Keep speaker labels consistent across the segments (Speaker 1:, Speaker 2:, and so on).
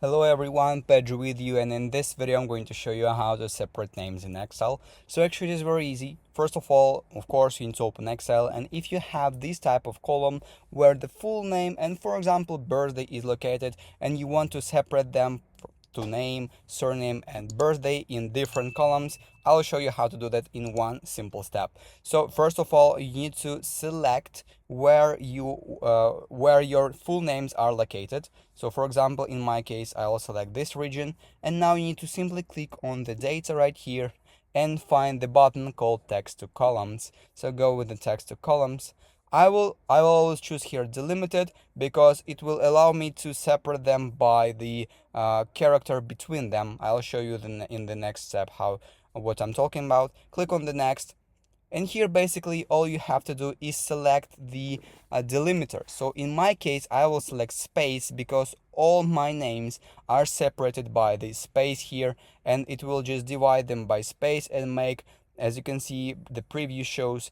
Speaker 1: Hello everyone, Pedro with you, and in this video I'm going to show you how to separate names in Excel. So actually it is very easy. First of all, of course, you need to open Excel, and if you have this type of column where the full name and for example birthday is located and you want to separate them to name, surname, and birthday in different columns, I'll show you how to do that in one simple step. So first of all, you need to select where your full names are located. So for example, in my case, I will select this region, and now you need to simply click on the data right here and find the button called text to columns. So go with the text to columns. I will always choose here delimited because it will allow me to separate them by the character between them. I'll show you in the next step what I'm talking about. Click on the next, and here basically all you have to do is select the delimiter. So in my case I will select space because all my names are separated by the space here, and it will just divide them by space and make, as you can see, the preview shows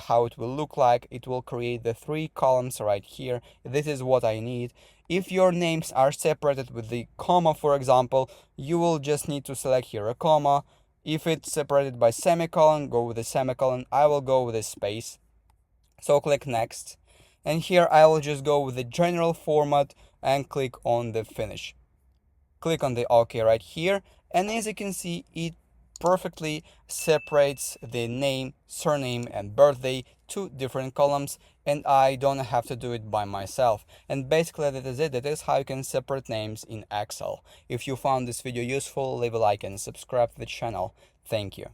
Speaker 1: how it will look like. It will create the 3 columns right here. This is what I need. If your names are separated with the comma, for example, you will just need to select here a comma. If it's separated by semicolon, go with the semicolon. I will go with a space. So click next. And here I will just go with the general format and click on the finish. Click on the OK right here. And as you can see, it perfectly separates the name, surname, and birthday to different columns, and I don't have to do it by myself. And basically that is it. That is how you can separate names in Excel. If you found this video useful, leave a like and subscribe to the channel. Thank you.